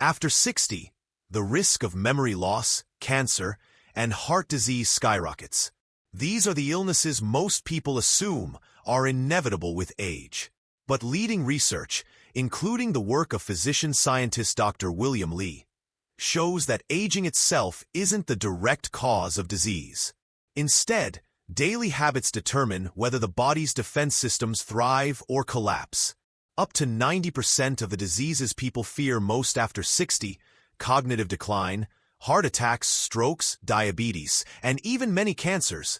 After 60, the risk of memory loss, cancer, and heart disease skyrockets. These are the illnesses most people assume are inevitable with age. But leading research, including the work of physician-scientist Dr. William Li, shows that aging itself isn't the direct cause of disease. Instead, daily habits determine whether the body's defense systems thrive or collapse. Up to 90% of the diseases people fear most after 60, cognitive decline, heart attacks, strokes, diabetes, and even many cancers,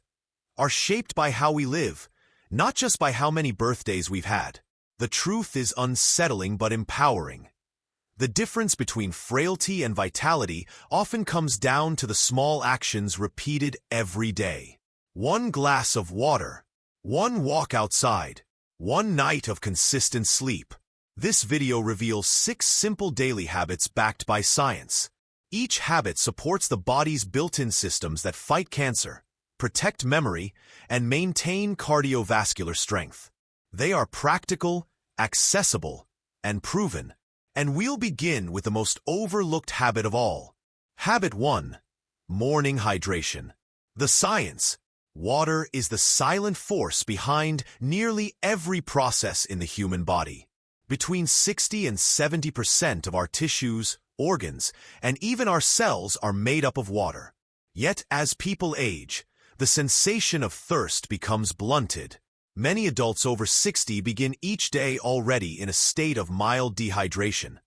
are shaped by how we live, not just by how many birthdays we've had. The truth is unsettling but empowering. The difference between frailty and vitality often comes down to the small actions repeated every day. One glass of water, one walk outside, one night of consistent sleep. This video reveals 6 simple daily habits backed by science. Each habit supports the body's built-in systems that fight cancer, protect memory, and maintain cardiovascular strength. They are practical, accessible, and proven. And we'll begin with the most overlooked habit of all. Habit 1. Morning hydration. The science. Water is the silent force behind nearly every process in the human body. Between 60 and 70% of our tissues, organs, and even our cells are made up of water. Yet, as people age, the sensation of thirst becomes blunted. Many adults over 60 begin each day already in a state of mild dehydration,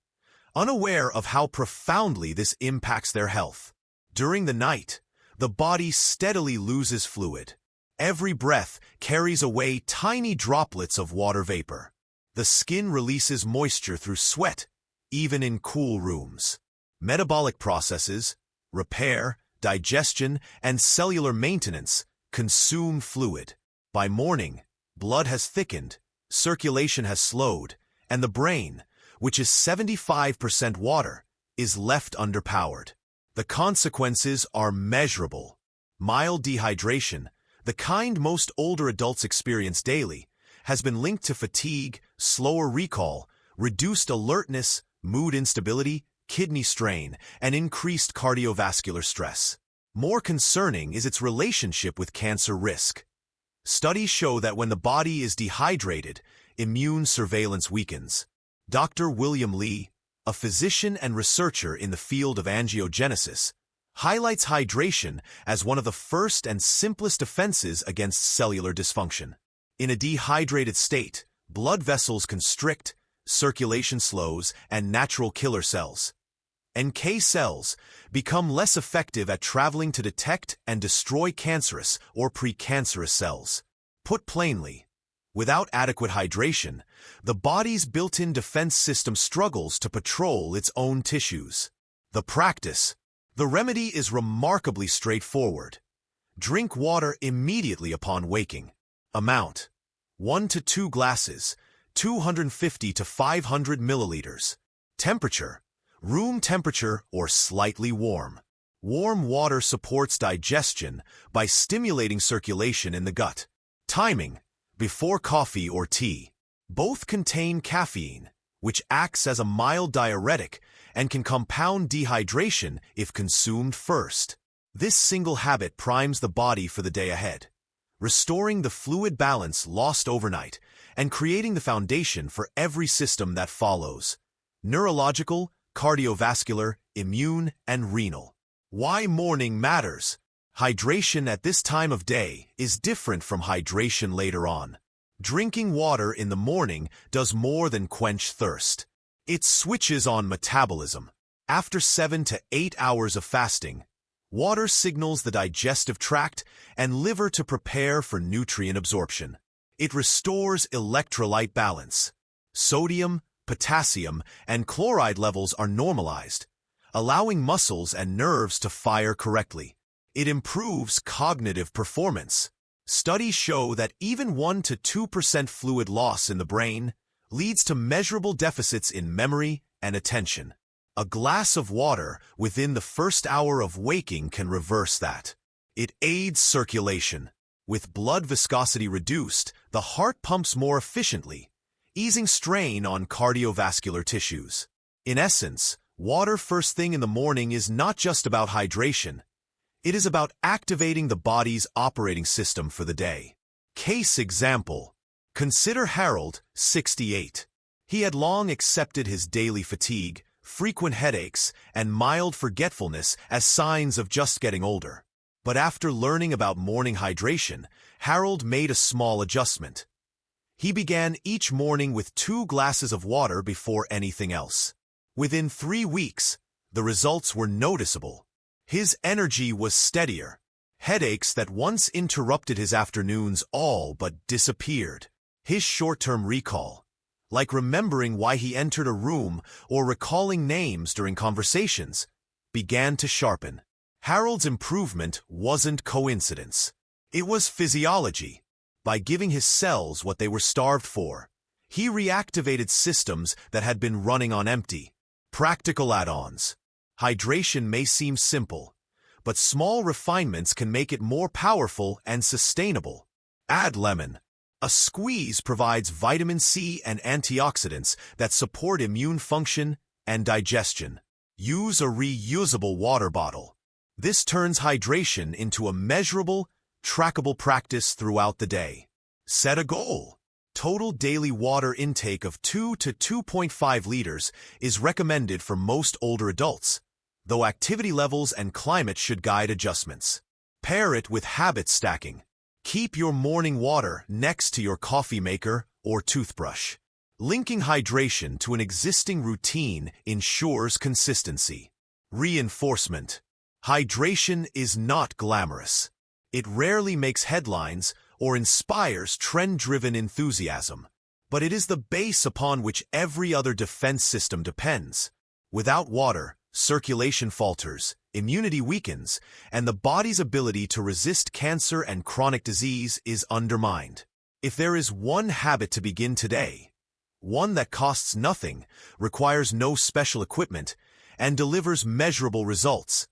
unaware of how profoundly this impacts their health. During the night, the body steadily loses fluid. Every breath carries away tiny droplets of water vapor. The skin releases moisture through sweat, even in cool rooms. Metabolic processes, repair, digestion, and cellular maintenance consume fluid. By morning, blood has thickened, circulation has slowed, and the brain, which is 75% water, is left underpowered. The consequences are measurable. Mild dehydration, the kind most older adults experience daily, has been linked to fatigue, slower recall, reduced alertness, mood instability, kidney strain, and increased cardiovascular stress. More concerning is its relationship with cancer risk. Studies show that when the body is dehydrated, immune surveillance weakens. Dr. William Li, a physician and researcher in the field of angiogenesis, highlights hydration as one of the first and simplest defenses against cellular dysfunction. In a dehydrated state, blood vessels constrict, circulation slows, and natural killer cells, NK cells, become less effective at traveling to detect and destroy cancerous or precancerous cells. Put plainly, without adequate hydration, the body's built-in defense system struggles to patrol its own tissues. The practice. The remedy is remarkably straightforward. Drink water immediately upon waking. Amount: 1 to 2 glasses, 250 to 500 milliliters. Temperature: room temperature or slightly warm. Warm water supports digestion by stimulating circulation in the gut. Timing: before coffee or tea. Both contain caffeine, which acts as a mild diuretic and can compound dehydration if consumed first. This single habit primes the body for the day ahead, restoring the fluid balance lost overnight and creating the foundation for every system that follows: neurological, cardiovascular, immune, and renal. Why morning matters. Hydration at this time of day is different from hydration later on. Drinking water in the morning does more than quench thirst. It switches on metabolism. After 7 to 8 hours of fasting, water signals the digestive tract and liver to prepare for nutrient absorption. It restores electrolyte balance. Sodium, potassium, and chloride levels are normalized, allowing muscles and nerves to fire correctly. It improves cognitive performance. Studies show that even 1 to 2% fluid loss in the brain leads to measurable deficits in memory and attention. A glass of water within the first hour of waking can reverse that. It aids circulation. With blood viscosity reduced, the heart pumps more efficiently, easing strain on cardiovascular tissues. In essence, Water first thing in the morning is not just about hydration. It is about activating the body's operating system for the day. Case example. Consider Harold, 68. He had long accepted his daily fatigue, frequent headaches, and mild forgetfulness as signs of just getting older. But after learning about morning hydration, Harold made a small adjustment. He began each morning with 2 glasses of water before anything else. Within 3 weeks, the results were noticeable. His energy was steadier. Headaches that once interrupted his afternoons all but disappeared. His short-term recall, like remembering why he entered a room or recalling names during conversations, began to sharpen. Harold's improvement wasn't coincidence. It was physiology. By giving his cells what they were starved for, he reactivated systems that had been running on empty. Practical add-ons. Hydration may seem simple, but small refinements can make it more powerful and sustainable. Add lemon. A squeeze provides vitamin C and antioxidants that support immune function and digestion. Use a reusable water bottle. This turns hydration into a measurable, trackable practice throughout the day. Set a goal. Total daily water intake of 2 to 2.5 liters is recommended for most older adults, though activity levels and climate should guide adjustments. Pair it with habit stacking. Keep your morning water next to your coffee maker or toothbrush. Linking hydration to an existing routine ensures consistency. Reinforcement. Hydration is not glamorous. It rarely makes headlines or inspires trend-driven enthusiasm, but it is the base upon which every other defense system depends. Without water, circulation falters, immunity weakens, and the body's ability to resist cancer and chronic disease is undermined. If there is one habit to begin today, one that costs nothing, requires no special equipment, and delivers measurable results,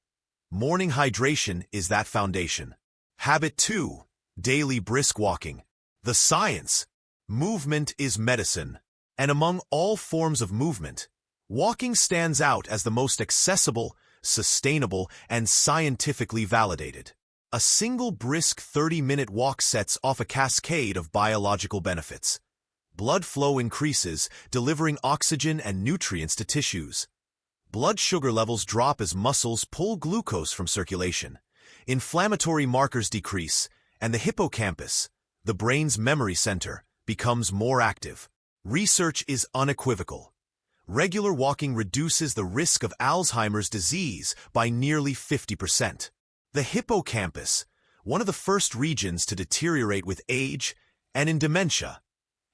morning hydration is that foundation. Habit 2. Daily brisk walking. The science. Movement is medicine. And among all forms of movement, walking stands out as the most accessible, sustainable, and scientifically validated. A single brisk 30-minute walk sets off a cascade of biological benefits. Blood flow increases, delivering oxygen and nutrients to tissues. Blood sugar levels drop as muscles pull glucose from circulation. Inflammatory markers decrease, and the hippocampus, the brain's memory center, becomes more active. Research is unequivocal. Regular walking reduces the risk of Alzheimer's disease by nearly 50%. The hippocampus, one of the first regions to deteriorate with age and in dementia,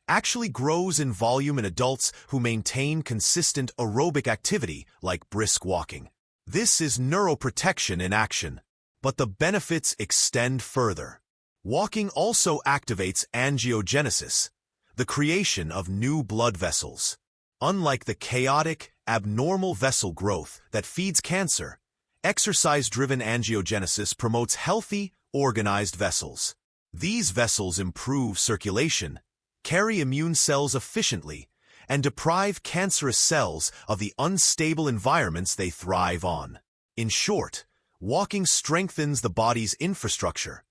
actually grows in volume in adults who maintain consistent aerobic activity like brisk walking. This is neuroprotection in action, but the benefits extend further. Walking also activates angiogenesis, the creation of new blood vessels. Unlike the chaotic, abnormal vessel growth that feeds cancer, exercise-driven angiogenesis promotes healthy, organized vessels. These vessels improve circulation, carry immune cells efficiently, and deprive cancerous cells of the unstable environments they thrive on. In short, walking strengthens the body's infrastructure,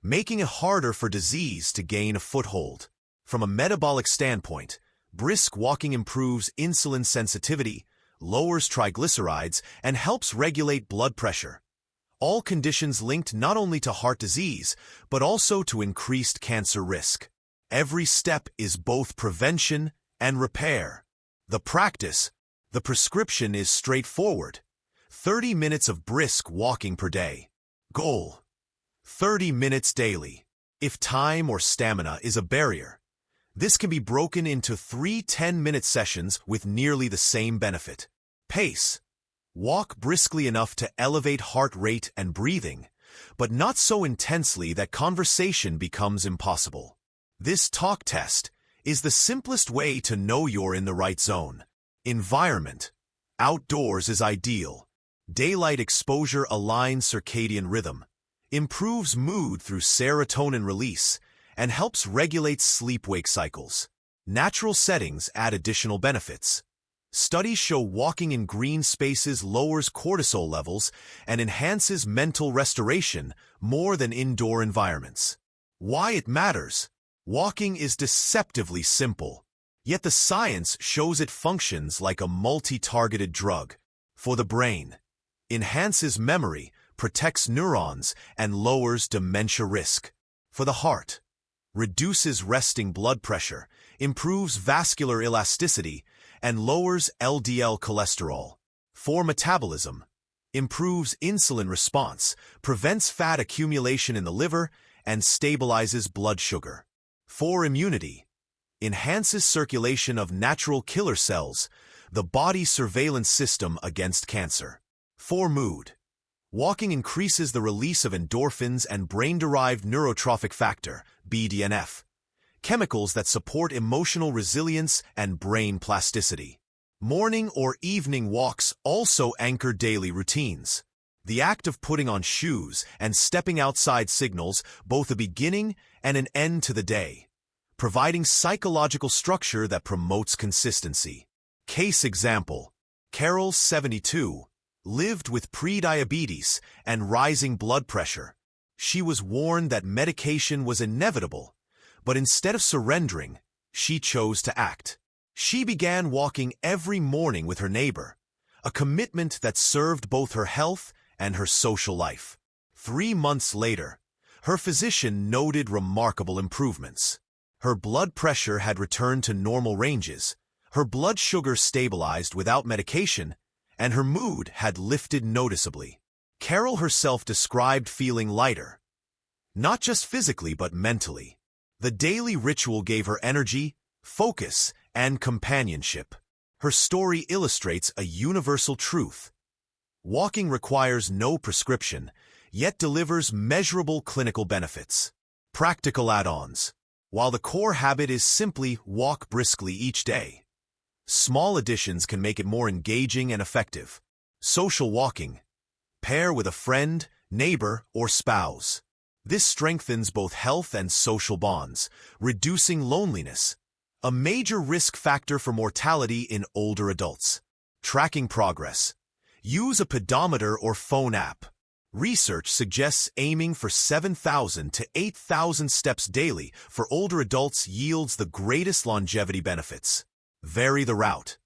making it harder for disease to gain a foothold. From a metabolic standpoint, brisk walking improves insulin sensitivity, lowers triglycerides, and helps regulate blood pressure. All conditions linked not only to heart disease, but also to increased cancer risk. Every step is both prevention and repair. The prescription is straightforward. 30 minutes of brisk walking per day. Goal: 30 minutes daily. If time or stamina is a barrier, this can be broken into 3 10-minute sessions with nearly the same benefit. Pace: walk briskly enough to elevate heart rate and breathing, but not so intensely that conversation becomes impossible. This talk test is the simplest way to know you're in the right zone. Environment: outdoors is ideal. Daylight exposure aligns circadian rhythm, improves mood through serotonin release, and helps regulate sleep-wake cycles. Natural settings add additional benefits. Studies show walking in green spaces lowers cortisol levels and enhances mental restoration more than indoor environments. Why it matters? Walking is deceptively simple, yet the science shows it functions like a multi-targeted drug. For the brain, enhances memory, protects neurons, and lowers dementia risk. For the heart, reduces resting blood pressure, improves vascular elasticity, and lowers LDL cholesterol. For metabolism, improves insulin response, prevents fat accumulation in the liver, and stabilizes blood sugar. For immunity, enhances circulation of natural killer cells, the body's surveillance system against cancer. For mood, walking increases the release of endorphins and brain-derived neurotrophic factor, BDNF, chemicals that support emotional resilience and brain plasticity. Morning or evening walks also anchor daily routines. The act of putting on shoes and stepping outside signals both a beginning and an end to the day, providing psychological structure that promotes consistency. Case example: Carol, 72, lived with pre-diabetes and rising blood pressure. She was warned that medication was inevitable, but instead of surrendering, she chose to act. She began walking every morning with her neighbor, a commitment that served both her health and her social life. 3 months later, her physician noted remarkable improvements. Her blood pressure had returned to normal ranges, her blood sugar stabilized without medication, and her mood had lifted noticeably. Carol herself described feeling lighter, not just physically but mentally. The daily ritual gave her energy, focus, and companionship. Her story illustrates a universal truth. Walking requires no prescription, yet delivers measurable clinical benefits. Practical add-ons. While the core habit is simply walk briskly each day, small additions can make it more engaging and effective. Social walking. Pair with a friend, neighbor, or spouse. This strengthens both health and social bonds, reducing loneliness, a major risk factor for mortality in older adults. Tracking progress. Use a pedometer or phone app. Research suggests aiming for 7,000 to 8,000 steps daily for older adults yields the greatest longevity benefits. Vary the route.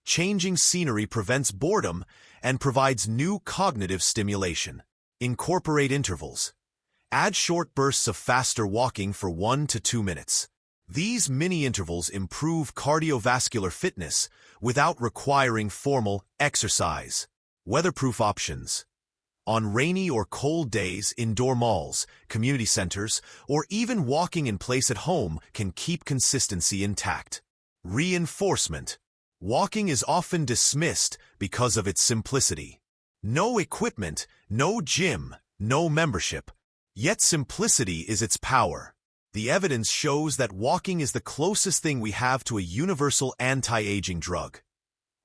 Changing scenery prevents boredom and provides new cognitive stimulation. Incorporate intervals. Add short bursts of faster walking for 1 to 2 minutes. These mini intervals improve cardiovascular fitness without requiring formal exercise. Weatherproof options. On rainy or cold days, indoor malls, community centers, or even walking in place at home can keep consistency intact. Reinforcement. Walking is often dismissed because of its simplicity. No equipment, no gym, no membership. Yet simplicity is its power. The evidence shows that walking is the closest thing we have to a universal anti-aging drug.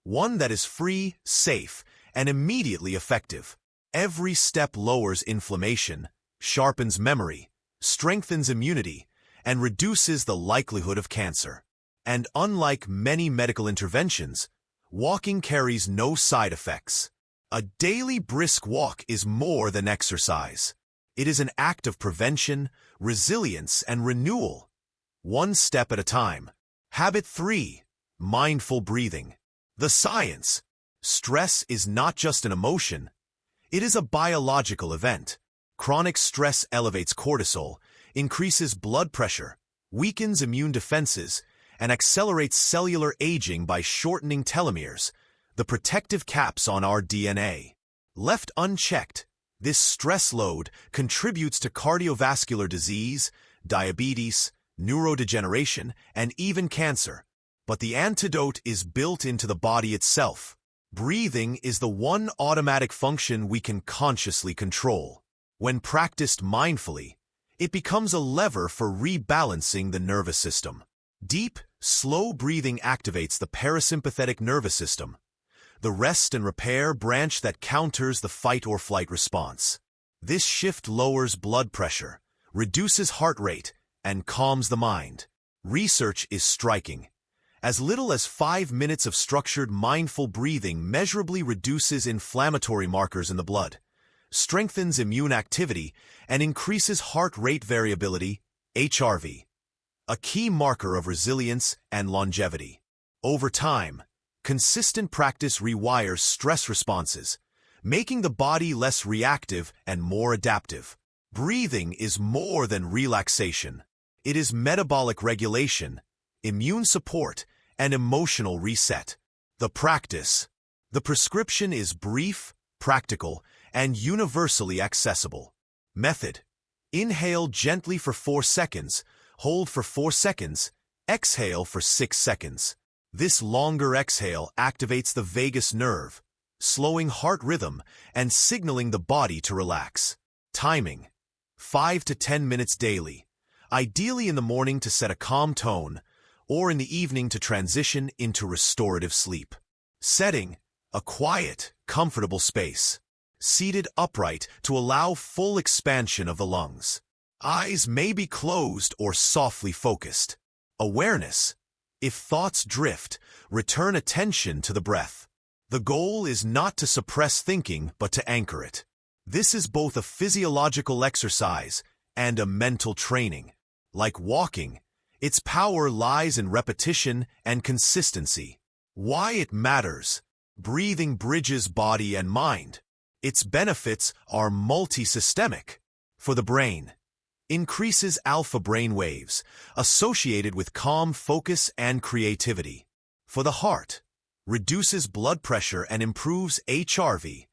One that is free, safe, and immediately effective. Every step lowers inflammation, sharpens memory, strengthens immunity, and reduces the likelihood of cancer. And unlike many medical interventions, walking carries no side effects. A daily brisk walk is more than exercise. It is an act of prevention, resilience, and renewal, one step at a time. Habit 3. Mindful breathing. The science. Stress is not just an emotion. It is a biological event. Chronic stress elevates cortisol, increases blood pressure, weakens immune defenses, and accelerates cellular aging by shortening telomeres, the protective caps on our DNA. Left unchecked, this stress load contributes to cardiovascular disease, diabetes, neurodegeneration, and even cancer. But the antidote is built into the body itself. Breathing is the one automatic function we can consciously control. When practiced mindfully, it becomes a lever for rebalancing the nervous system. Deep, slow breathing activates the parasympathetic nervous system, the rest and repair branch that counters the fight-or-flight response. This shift lowers blood pressure, reduces heart rate, and calms the mind. Research is striking. As little as 5 minutes of structured mindful breathing measurably reduces inflammatory markers in the blood, strengthens immune activity, and increases heart rate variability, HRV, a key marker of resilience and longevity. Over time, consistent practice rewires stress responses, making the body less reactive and more adaptive. Breathing is more than relaxation. It is metabolic regulation, immune support, and emotional reset. The practice. The prescription is brief, practical, and universally accessible. Method. Inhale gently for 4 seconds, hold for 4 seconds, exhale for 6 seconds. This longer exhale activates the vagus nerve, slowing heart rhythm and signaling the body to relax. Timing. 5 to 10 minutes daily, ideally in the morning to set a calm tone, or in the evening to transition into restorative sleep. Setting. A quiet, comfortable space. Seated upright to allow full expansion of the lungs. Eyes may be closed or softly focused. Awareness. If thoughts drift, return attention to the breath. The goal is not to suppress thinking, but to anchor it. This is both a physiological exercise and a mental training. Like walking, its power lies in repetition and consistency. Why it matters. Breathing bridges body and mind. Its benefits are multi-systemic. For the brain, increases alpha brain waves, associated with calm focus and creativity. For the heart, reduces blood pressure and improves HRV,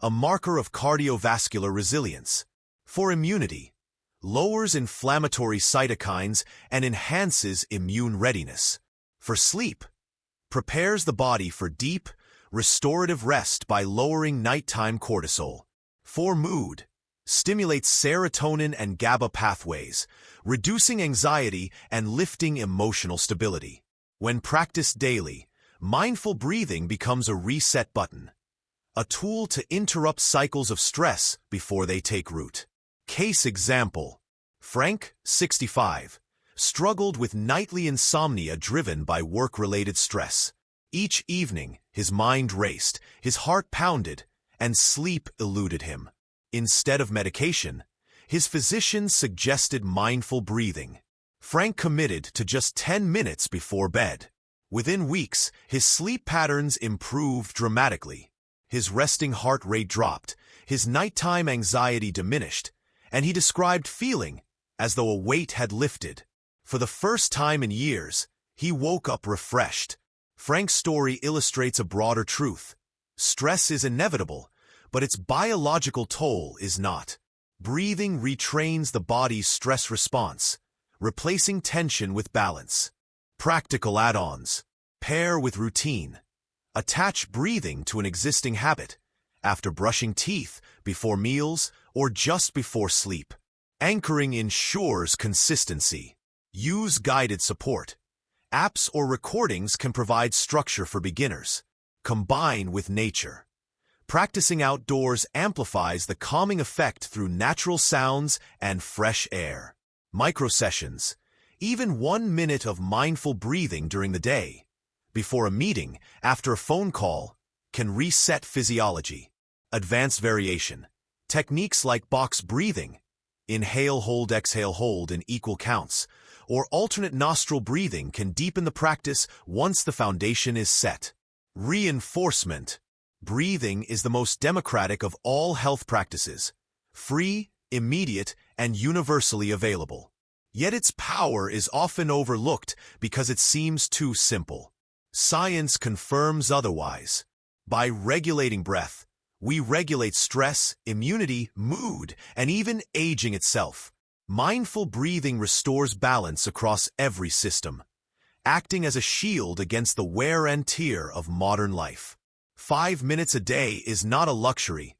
a marker of cardiovascular resilience. For immunity, lowers inflammatory cytokines and enhances immune readiness. For sleep, prepares the body for deep, restorative rest by lowering nighttime cortisol. For mood, stimulates serotonin and GABA pathways, reducing anxiety and lifting emotional stability. When practiced daily, mindful breathing becomes a reset button, a tool to interrupt cycles of stress before they take root. Case example. Frank, 65, struggled with nightly insomnia driven by work-related stress. Each evening, his mind raced, his heart pounded, and sleep eluded him. Instead of medication, his physician suggested mindful breathing. Frank committed to just 10 minutes before bed. Within weeks, his sleep patterns improved dramatically. His resting heart rate dropped, his nighttime anxiety diminished, and he described feeling as though a weight had lifted. For the first time in years, he woke up refreshed. Frank's story illustrates a broader truth. Stress is inevitable, but its biological toll is not. Breathing retrains the body's stress response, replacing tension with balance. Practical add-ons. Pair with routine. Attach breathing to an existing habit, after brushing teeth, before meals, or just before sleep. Anchoring ensures consistency. Use guided support. Apps or recordings can provide structure for beginners. Combine with nature. Practicing outdoors amplifies the calming effect through natural sounds and fresh air. Micro-sessions. Even 1 minute of mindful breathing during the day, before a meeting, after a phone call, can reset physiology. Advanced variation. Techniques like box breathing, inhale, hold, exhale, hold in equal counts, or alternate nostril breathing can deepen the practice once the foundation is set. Reinforcement. Breathing is the most democratic of all health practices, free, immediate, and universally available. Yet its power is often overlooked because it seems too simple. Science confirms otherwise. By regulating breath, we regulate stress, immunity, mood, and even aging itself. Mindful breathing restores balance across every system, acting as a shield against the wear and tear of modern life. 5 minutes a day is not a luxury.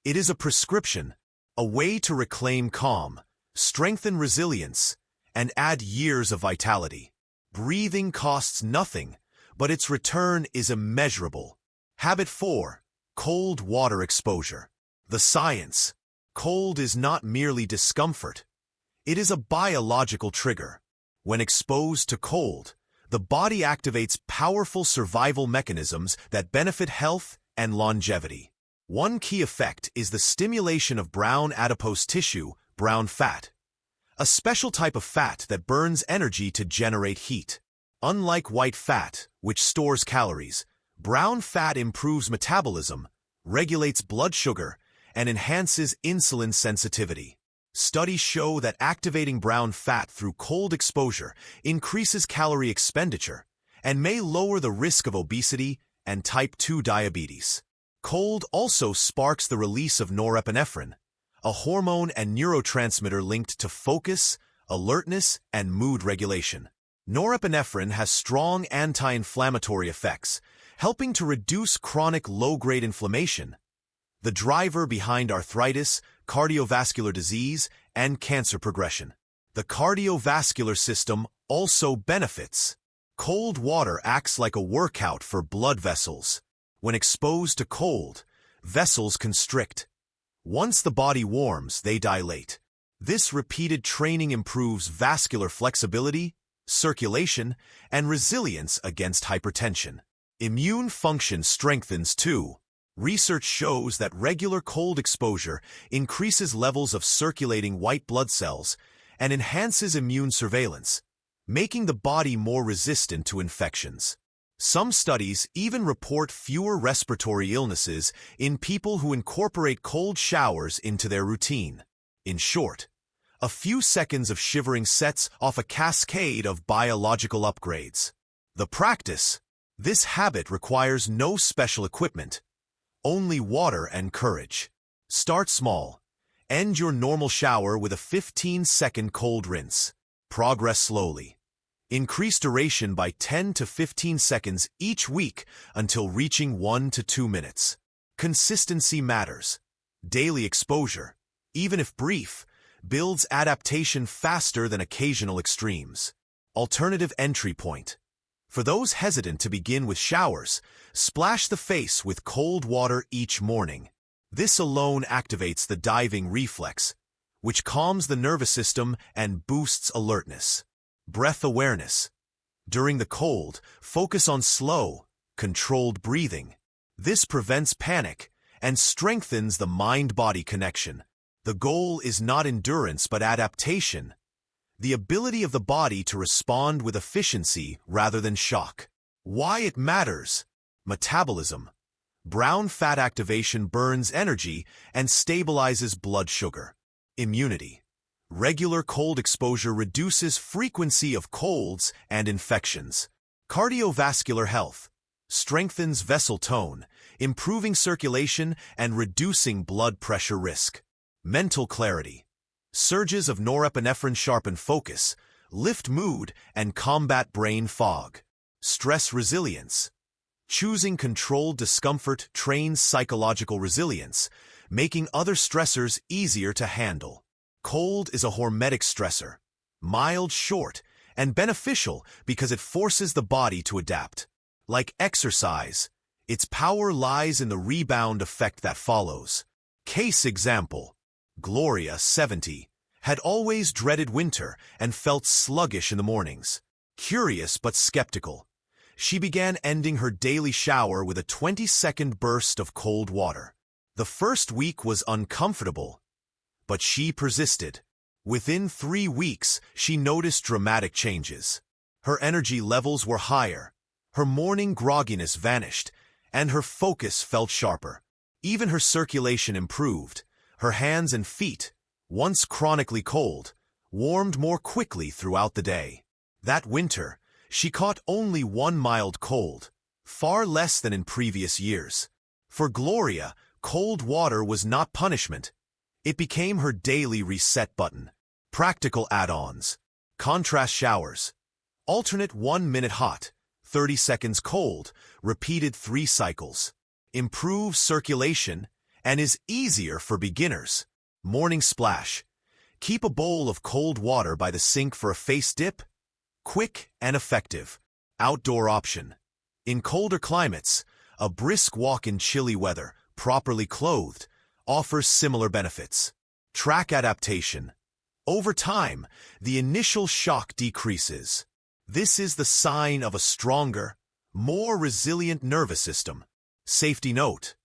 It is a prescription, a way to reclaim calm, strengthen resilience, and add years of vitality. Breathing costs nothing, but its return is immeasurable. Habit 4. Cold water exposure. The science. Cold is not merely discomfort. It is a biological trigger. When exposed to cold, the body activates powerful survival mechanisms that benefit health and longevity. One key effect is the stimulation of brown adipose tissue, brown fat, a special type of fat that burns energy to generate heat. Unlike white fat, which stores calories, brown fat improves metabolism, regulates blood sugar, and enhances insulin sensitivity. Studies show that activating brown fat through cold exposure increases calorie expenditure and may lower the risk of obesity and type 2 diabetes. Cold also sparks the release of norepinephrine, a hormone and neurotransmitter linked to focus, alertness, and mood regulation. Norepinephrine has strong anti-inflammatory effects, helping to reduce chronic low-grade inflammation, the driver behind arthritis, cardiovascular disease, and cancer progression. The cardiovascular system also benefits. Cold water acts like a workout for blood vessels. When exposed to cold, vessels constrict. Once the body warms, they dilate. This repeated training improves vascular flexibility, circulation, and resilience against hypertension. Immune function strengthens too. Research shows that regular cold exposure increases levels of circulating white blood cells and enhances immune surveillance, making the body more resistant to infections. Some studies even report fewer respiratory illnesses in people who incorporate cold showers into their routine. In short, a few seconds of shivering sets off a cascade of biological upgrades. The practice: this habit requires no special equipment, only water and courage. Start small. End your normal shower with a 15-second cold rinse. Progress slowly. Increase duration by 10 to 15 seconds each week until reaching 1 to 2 minutes. Consistency matters. Daily exposure, even if brief, builds adaptation faster than occasional extremes. Alternative entry point. For those hesitant to begin with showers, splash the face with cold water each morning. This alone activates the diving reflex, which calms the nervous system and boosts alertness. Breath awareness. During the cold, focus on slow, controlled breathing. This prevents panic and strengthens the mind-body connection. The goal is not endurance but adaptation, the ability of the body to respond with efficiency rather than shock. Why it matters: metabolism. Brown fat activation burns energy and stabilizes blood sugar. Immunity. Regular cold exposure reduces frequency of colds and infections. Cardiovascular health. Strengthens vessel tone, improving circulation and reducing blood pressure risk. Mental clarity. Surges of norepinephrine sharpen focus, lift mood, and combat brain fog. Stress resilience. Choosing controlled discomfort trains psychological resilience, making other stressors easier to handle. Cold is a hormetic stressor, mild, short, and beneficial because it forces the body to adapt. Like exercise, its power lies in the rebound effect that follows. Case example: Gloria, 70, had always dreaded winter and felt sluggish in the mornings. Curious but skeptical, she began ending her daily shower with a 20-second burst of cold water. The first week was uncomfortable, but she persisted. Within 3 weeks, she noticed dramatic changes. Her energy levels were higher, her morning grogginess vanished, and her focus felt sharper. Even her circulation improved. Her hands and feet, once chronically cold, warmed more quickly throughout the day. That winter, she caught only one mild cold, far less than in previous years. For Gloria, cold water was not punishment. It became her daily reset button. Practical add-ons. Contrast showers. Alternate 1 minute hot, 30 seconds cold, repeated 3 cycles. Improves circulation and is easier for beginners. Morning splash. Keep a bowl of cold water by the sink for a face dip. Quick and effective. Outdoor option. In colder climates, a brisk walk in chilly weather, properly clothed, offers similar benefits. Track adaptation. Over time, the initial shock decreases. This is the sign of a stronger, more resilient nervous system. Safety note: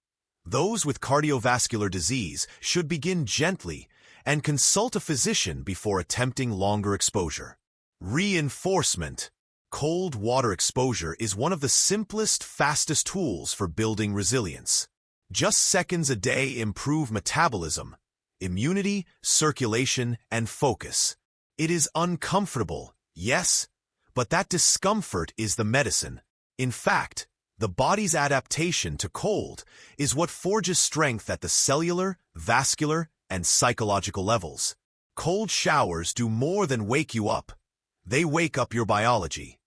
those with cardiovascular disease should begin gently and consult a physician before attempting longer exposure. Reinforcement: cold water exposure is one of the simplest, fastest tools for building resilience. Just seconds a day improve metabolism, immunity, circulation, and focus. It is uncomfortable, yes, but that discomfort is the medicine. In fact, the body's adaptation to cold is what forges strength at the cellular, vascular, and psychological levels. Cold showers do more than wake you up. They wake up your biology.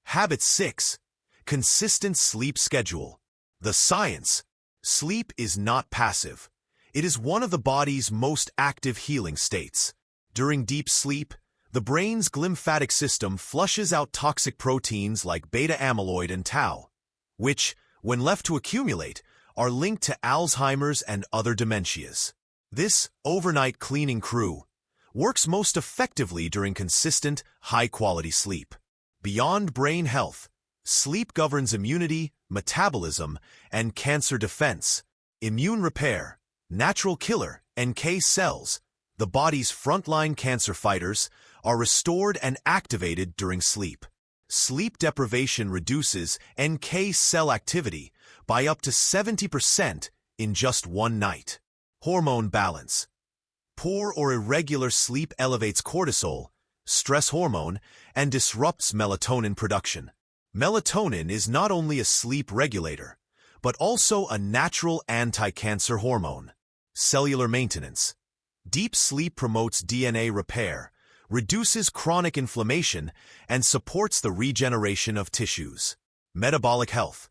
Habit 6. Consistent sleep schedule. The science: sleep is not passive. It is one of the body's most active healing states. During deep sleep, the brain's glymphatic system flushes out toxic proteins like beta-amyloid and tau, which, when left to accumulate, are linked to Alzheimer's and other dementias. This overnight cleaning crew works most effectively during consistent, high-quality sleep. Beyond brain health, sleep governs immunity, metabolism, and cancer defense. Immune repair: natural killer NK cells, the body's frontline cancer fighters, are restored and activated during sleep. Sleep deprivation reduces NK cell activity by up to 70% in just one night. Hormone balance: poor or irregular sleep elevates cortisol, stress hormone, and disrupts melatonin production. Melatonin is not only a sleep regulator, but also a natural anti-cancer hormone. Cellular maintenance: deep sleep promotes DNA repair, reduces chronic inflammation, and supports the regeneration of tissues. Metabolic health: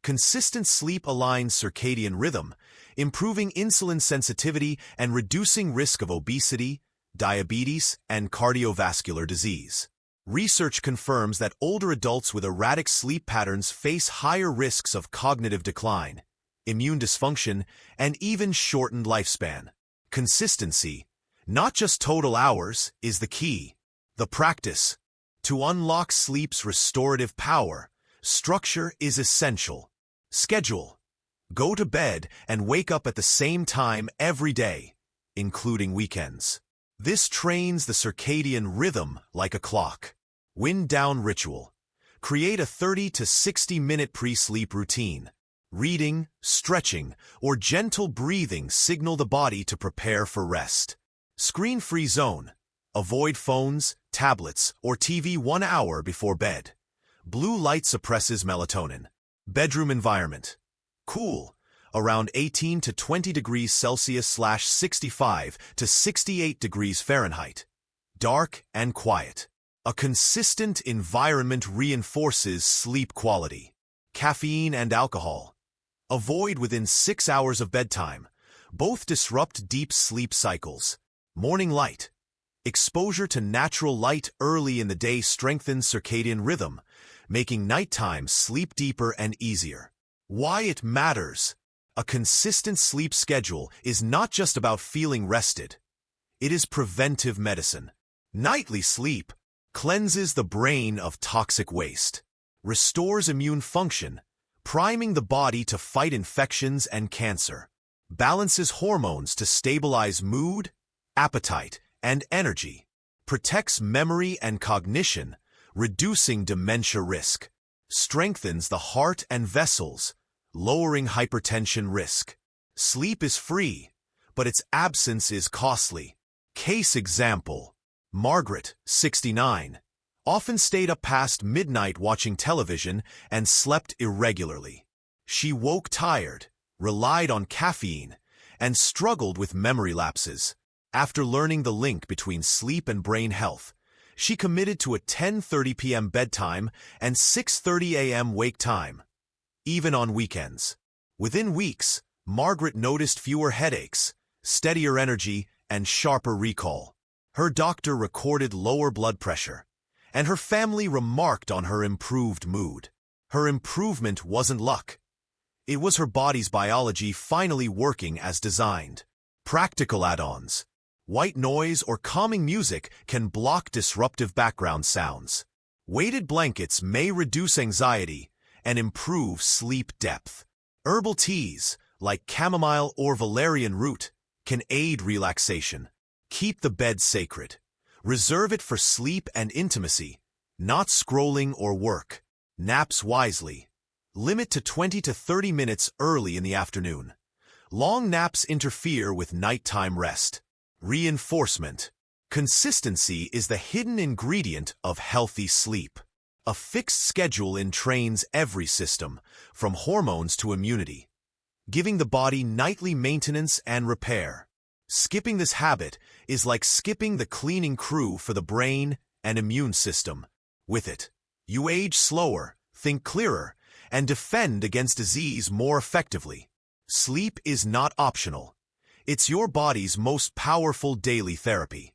consistent sleep aligns circadian rhythm, improving insulin sensitivity and reducing risk of obesity, diabetes, and cardiovascular disease. Research confirms that older adults with erratic sleep patterns face higher risks of cognitive decline, immune dysfunction, and even shortened lifespan. Consistency, not just total hours, is the key. The practice: to unlock sleep's restorative power, structure is essential. Schedule: go to bed and wake up at the same time every day, including weekends. This trains the circadian rhythm like a clock. Wind down ritual: create a 30 to 60-minute pre-sleep routine. Reading, stretching, or gentle breathing signal the body to prepare for rest. Screen-free zone: avoid phones, tablets, or TV 1 hour before bed. Blue light suppresses melatonin. Bedroom environment: cool, around 18 to 20 degrees Celsius/65 to 68 degrees Fahrenheit. Dark and quiet. A consistent environment reinforces sleep quality. Caffeine and alcohol: avoid within 6 hours of bedtime. Both disrupt deep sleep cycles. Morning light: exposure to natural light early in the day strengthens circadian rhythm, making nighttime sleep deeper and easier. Why it matters: a consistent sleep schedule is not just about feeling rested. It is preventive medicine. Nightly sleep cleanses the brain of toxic waste, restores immune function, priming the body to fight infections and cancer, balances hormones to stabilize mood, appetite, and energy, protects memory and cognition, reducing dementia risk, strengthens the heart and vessels, lowering hypertension risk. Sleep is free, but its absence is costly. Case example: Margaret, 69, often stayed up past midnight watching television and slept irregularly. She woke tired, relied on caffeine, and struggled with memory lapses. After learning the link between sleep and brain health, she committed to a 10:30 p.m. bedtime and 6:30 a.m. wake time, even on weekends. Within weeks, Margaret noticed fewer headaches, steadier energy, and sharper recall. Her doctor recorded lower blood pressure, and her family remarked on her improved mood. Her improvement wasn't luck. It was her body's biology finally working as designed. Practical add-ons: white noise or calming music can block disruptive background sounds. Weighted blankets may reduce anxiety and improve sleep depth. Herbal teas, like chamomile or valerian root, can aid relaxation. Keep the bed sacred. Reserve it for sleep and intimacy, not scrolling or work. Naps wisely. Limit to 20 to 30 minutes early in the afternoon. Long naps interfere with nighttime rest. Reinforcement. Consistency is the hidden ingredient of healthy sleep. A fixed schedule entrains every system, from hormones to immunity, giving the body nightly maintenance and repair. Skipping this habit is like skipping the cleaning crew for the brain and immune system. With it, you age slower, think clearer, and defend against disease more effectively. Sleep is not optional. It's your body's most powerful daily therapy.